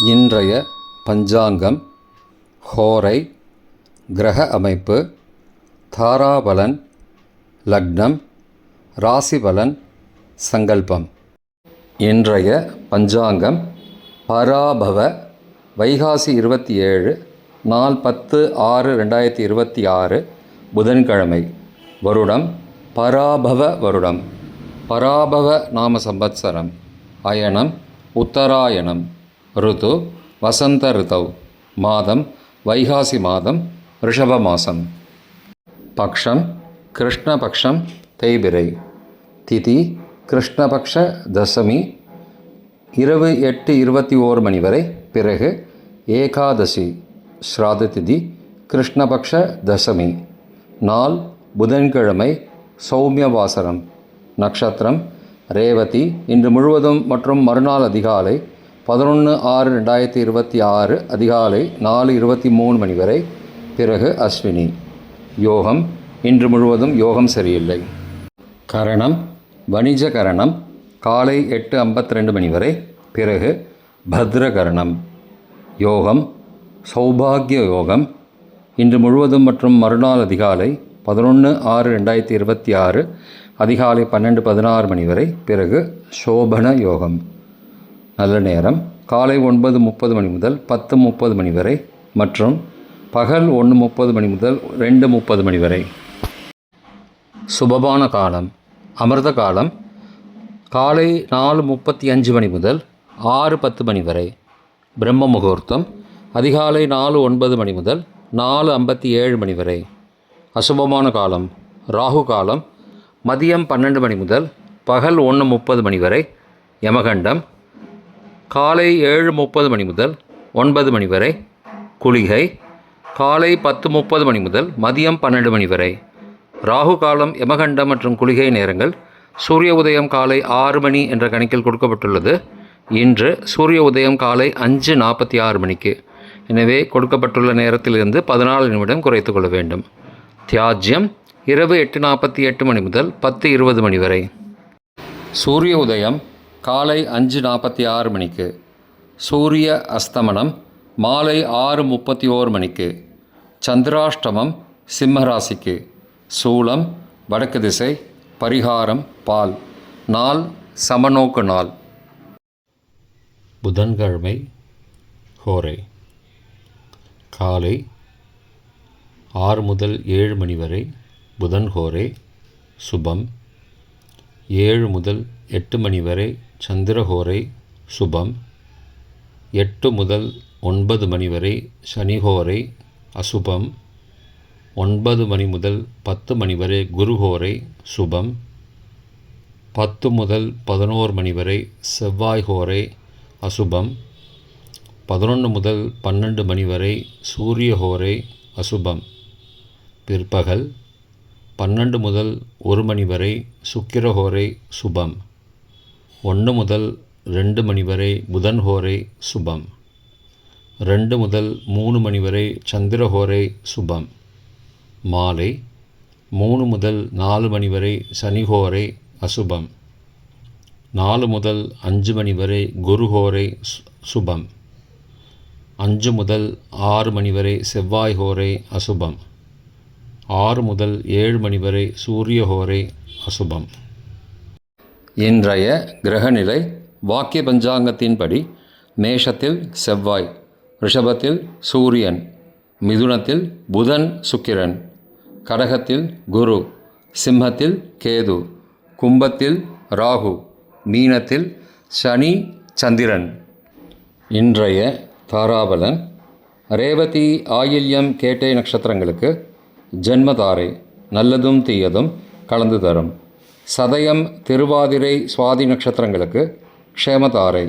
இன்றைய பஞ்சாங்கம், ஹோரை, கிரக அமைப்பு, தாராபலன், லக்னம், ராசிபலன், சங்கல்பம். இன்றைய பஞ்சாங்கம் பராபவ வைகாசி 27 நாள் 10/6/2026 புதன்கிழமை. வருடம் பராபவ வருடம். பராபவ நாம சம்பத்சரம். அயனம் உத்தராயணம். ருது வசந்த ருதவ். மாதம் வைகாசி மாதம், ரிஷப மாதம். பக்ஷம் கிருஷ்ணபக்ஷம், தேய்பிரை. திதி கிருஷ்ணபக்ஷ தசமி, இரவு 8:21 மணி வரை. பிறகு ஏகாதசி, ஸ்ராத திதி, கிருஷ்ணபக்ஷ தசமி. நாள் புதன்கிழமை, சௌமியவாசரம். நட்சத்திரம் ரேவதி. இன்று முழுவதும் மற்றும் மறுநாள் அதிகாலை 11/6/2026 அதிகாலை 4:23 மணி வரை. பிறகு அஸ்வினி. யோகம் இன்று முழுவதும் யோகம் சரியில்லை. கரணம் வணிஜ கரணம், காலை 8:52 மணி வரை. பிறகு பத்ரகரணம். யோகம் சௌபாகிய யோகம். இன்று முழுவதும் மற்றும் மறுநாள் அதிகாலை 11/6/2026 அதிகாலை 12:16 மணி வரை. பிறகு சோபன யோகம். நல்ல நேரம் காலை 9:30 மணி முதல் 10:30 மணி வரை மற்றும் பகல் 1:30 மணி முதல் 2:30 மணி வரை. சுபமான காலம் அமிர்த காலம் காலை 4:35 மணி முதல் 6:10 மணி வரை. பிரம்ம முகூர்த்தம் அதிகாலை 4:09 மணி முதல் 4:57 மணி வரை. அசுபமான காலம் ராகு காலம் மதியம் 12 மணி முதல் பகல் 1:30 மணி வரை. யமகண்டம் காலை 7:30 மணி முதல் 9 மணி வரை. குளிகை காலை 10:30 மணி முதல் மதியம் 12 மணி வரை. ராகு காலம், யமகண்டம் மற்றும் குளிகை நேரங்கள். சூரிய உதயம் காலை 6 மணி என்ற கணக்கில் கொடுக்கப்பட்டுள்ளது. இன்று சூரிய உதயம் காலை 5:46 மணிக்கு. எனவே கொடுக்கப்பட்டுள்ள நேரத்திலிருந்து 14 நிமிடம் குறைத்து கொள்ள வேண்டும். தியாஜ்யம் இரவு 8:48 மணி முதல் 10:20 மணி வரை. சூரிய உதயம் காலை 5:46 மணிக்கு. சூரிய அஸ்தமனம் மாலை 6:31 மணிக்கு. சந்திராஷ்டமம் சிம்மராசிக்கு. சூலம் வடக்கு திசை. பரிகாரம் பால். நாள் சமநோக்கு நாள். புதன்கிழமை ஹோரை. காலை 6 முதல் 7 மணி வரை புதன் ஹோரை சுபம். 7 முதல் 8 மணி வரை சந்திரஹோரை சுபம். 8 முதல் 9 மணி வரை சனிஹோரை அசுபம். 9 மணி முதல் 10 மணி வரை குருஹோரை சுபம். 10 முதல் 11 மணி வரை செவ்வாய்ஹோரை அசுபம். 11 முதல் 12 மணி வரை சூரியஹோரை அசுபம். பிற்பகல் 12 முதல் 1 மணி வரை சுக்கிரஹோரை சுபம். 1 முதல் 2 மணி வரை புதன்ஹோரை சுபம். 2 முதல் 3 மணி வரை சந்திரஹோரை சுபம். மாலை 3 முதல் 4 மணி வரை சனிஹோரை அசுபம். 4 முதல் 5 மணி வரை குருஹோரை சுபம். 5 முதல் 6 மணி வரை செவ்வாய்ஹோரை அசுபம். 6 முதல் 7 மணி வரை சூரியஹோரை அசுபம். இன்றைய கிரகநிலை வாக்கிய பஞ்சாங்கத்தின்படி மேஷத்தில் செவ்வாய், ரிஷபத்தில் சூரியன், மிதுனத்தில் புதன் சுக்கிரன், கடகத்தில் குரு, சிம்மத்தில் கேது, கும்பத்தில் ராகு, மீனத்தில் சனி சந்திரன். இன்றைய தாராபலன் ரேவதி, ஆயில்யம், கேட்டை நட்சத்திரங்களுக்கு ஜென்மதாரை நல்லதும் தீயதும் கலந்து தரும். சதயம், திருவாதிரை, சுவாதி நட்சத்திரங்களுக்கு க்ஷேமதாரை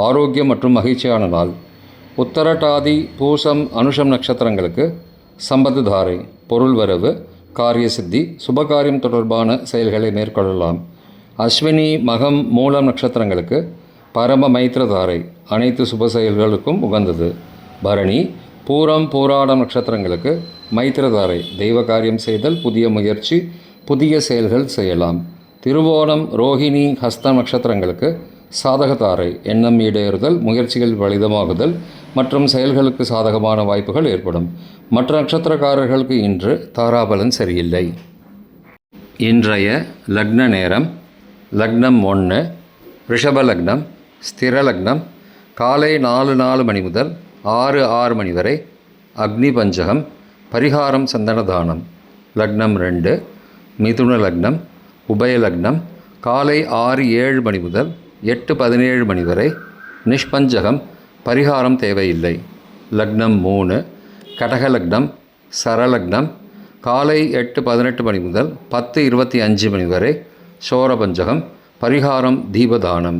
ஆரோக்கியம் மற்றும் மகிழ்ச்சியான நாள். உத்தரட்டாதி, பூசம், அனுஷம் நட்சத்திரங்களுக்கு சம்பத்துதாரை பொருள் வரவு, காரிய சித்தி, சுபகாரியம் தொடர்பான செயல்களை மேற்கொள்ளலாம். அஸ்வினி, மகம், மூலம் நட்சத்திரங்களுக்கு பரம மைத்திரதாரை அனைத்து சுப செயல்களுக்கும் உகந்தது. பரணி, பூரம், பூராடம் நட்சத்திரங்களுக்கு மைத்திரதாரை தெய்வ காரியம் செய்தல், புதிய முயற்சி, புதிய செயல்கள் செய்யலாம். திருவோணம், ரோஹிணி, ஹஸ்தம் நட்சத்திரங்களுக்கு சாதகதாரை எண்ணம் ஈடேறுதல், முயற்சிகள் பலிதமாகுதல் மற்றும் செயல்களுக்கு சாதகமான வாய்ப்புகள் ஏற்படும். மற்ற நட்சத்திரக்காரர்களுக்கு இன்று தாராபலன் சரியில்லை. இன்றைய லக்ன நேரம்: லக்னம் 1 ரிஷப லக்னம், ஸ்திர லக்னம், காலை 4:04 மணி முதல் 6:06 மணி வரை, அக்னி பஞ்சகம், பரிகாரம் சந்தனதானம். லக்னம் 2 மிதுன லக்னம், உபய லக்னம், காலை 6:07 மணி முதல் 8:17 மணி வரை, நிஷ்பஞ்சகம், பரிகாரம் தேவையில்லை. லக்னம் 3 கடக லக்னம், சரலக்னம், காலை 8:18 மணி முதல் 10:25 மணி வரை, சோரபஞ்சகம், பரிகாரம் தீபதானம்.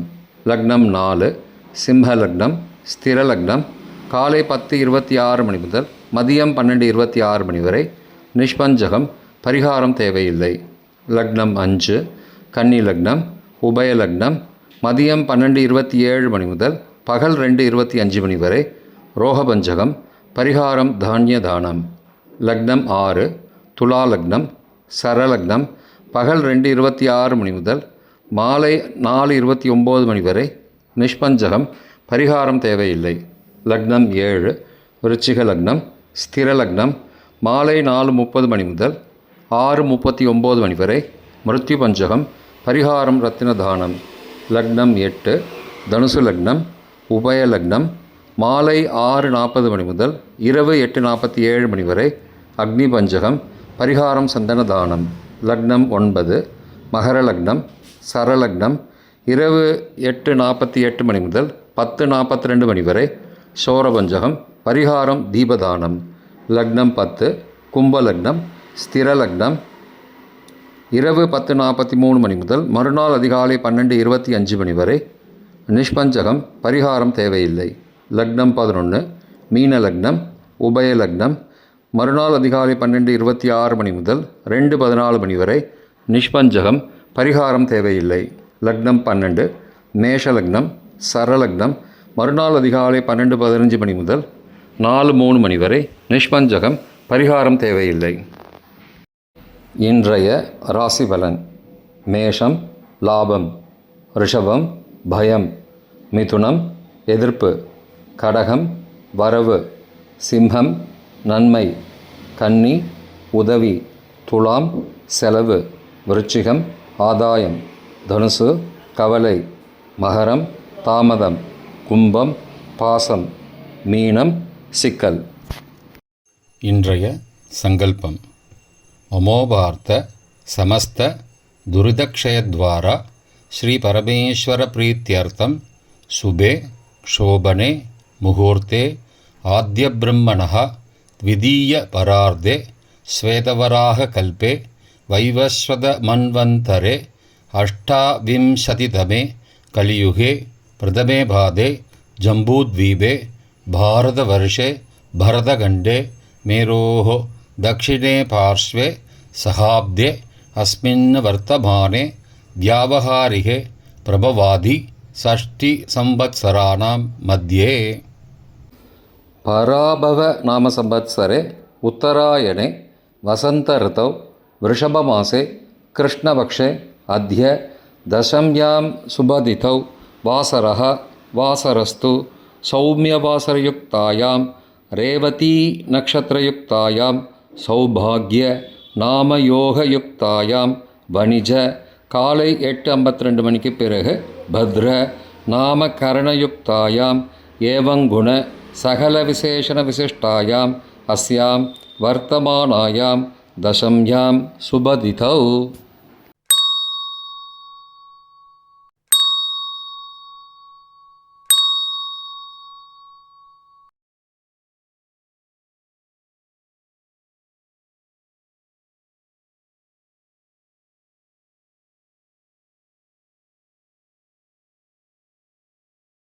லக்னம் 4 சிம்ம லக்னம், ஸ்திர லக்னம், காலை 10:26 மணி முதல் மதியம் 12:26 மணி வரை, நிஷ்பஞ்சகம், பரிகாரம் தேவையில்லை. லக்னம் 5 கன்னி லக்னம், உபய லக்னம், மதியம் 12:27 மணி முதல் பகல் 2:25 மணி வரை, ரோகபஞ்சகம், பரிகாரம் தானிய தானம். லக்னம் 6 துலா லக்னம், சரலக்னம், பகல் 2:26 மணி முதல் மாலை 4:29 மணி வரை, நிஷ்பஞ்சகம், பரிகாரம் தேவையில்லை. லக்னம் 7 விருச்சிக லக்னம், ஸ்திர லக்னம், மாலை 4:30 மணி முதல் 6:39 மணி வரை, மிருத்யு பஞ்சகம், பரிகாரம் ரத்தின தானம். லக்னம் 8 தனுசு லக்னம், உபய லக்னம், மாலை 6:40 மணி முதல் இரவு 8:47 மணி வரை, அக்னி பஞ்சகம், பரிகாரம் சந்தன தானம். லக்னம் 9 மகர லக்னம், சரலக்னம், இரவு 8:48 மணி முதல் 10:42 மணி வரை, சோரபஞ்சகம், பரிகாரம் தீபதானம். லக்னம் 10 கும்ப லக்னம், ஸ்திர லக்னம், இரவு 10:43 மணி முதல் மறுநாள் அதிகாலை 12:25 மணி வரை, நிஷ்பஞ்சகம், பரிகாரம் தேவையில்லை. லக்னம் 11 மீன லக்னம், உபய லக்னம், மறுநாள் அதிகாலை 12:26 மணி முதல் 2:14 மணி வரை, நிஷ்பஞ்சகம், பரிகாரம் தேவையில்லை. லக்னம் 12 மேஷ லக்னம், சரலக்னம், மறுநாள் அதிகாலை 12:15 மணி முதல் 4:03 மணி வரை, நிஷ்பஞ்சகம், பரிகாரம் தேவையில்லை. இன்றைய ராசி பலன்: மேஷம் லாபம், ரிஷபம் பயம், மிதுனம் எதிர்ப்பு, கடகம் வரவு, சிம்மம் நன்மை, கன்னி உதவி, துலாம் செலவு, விருச்சிகம் ஆதாயம், தனுசு கவலை, மகரம் தாமதம், கும்பம் பாசம், மீனம் சிக்கல். இன்றைய சங்கல்பம்: அமோபார்த்த சமஸ்த துரிதக்ஷயத்வாரா ஸ்ரீ பரமேஸ்வர பிரீத்யர்த்தம் சுபே க்ஷோபனே முகூர்த்தே ஆத்ய பிரம்மணः த்விதீய பரார்த்தே ஸ்வேதவராக கல்பே வைவஸ்வத மன்வந்தரே அஷ்டாவிம்சதிதமே கலியுகே பிரதமே பாதே ஜம்பூத்வீபே பாரதவர்ஷே பரதகண்டே மேரோः தக்ஷிணே பார்ஷ்வே சகாப்தே அஸ்மின் வர்த்தமானே வியாவஹாரிகே பிரபவாதி षष्टि संवत्सराणां मध्ये पराभव नाम संवत्सरे उत्तरायणे वसंत ऋतौ वृषभमासे कृष्णपक्षे अद्य दशम्यां शुभतिथौ वासरः वासरस्तु सौम्यवासरयुक्तायां रेवती नक्षत्रयुक्तायां सौभाग्य नामयोगयुक्तायां वणिज காலை 8:52 மணிக்கு பிறகு பத்ர நாமகரணயுக்தாயாம் ஏவங்குண சகல விசேஷண விசிஷ்டாயாம் அஸ்யாம் வர்த்தமானாயாம் தசம்யாம் சுபதிதௌ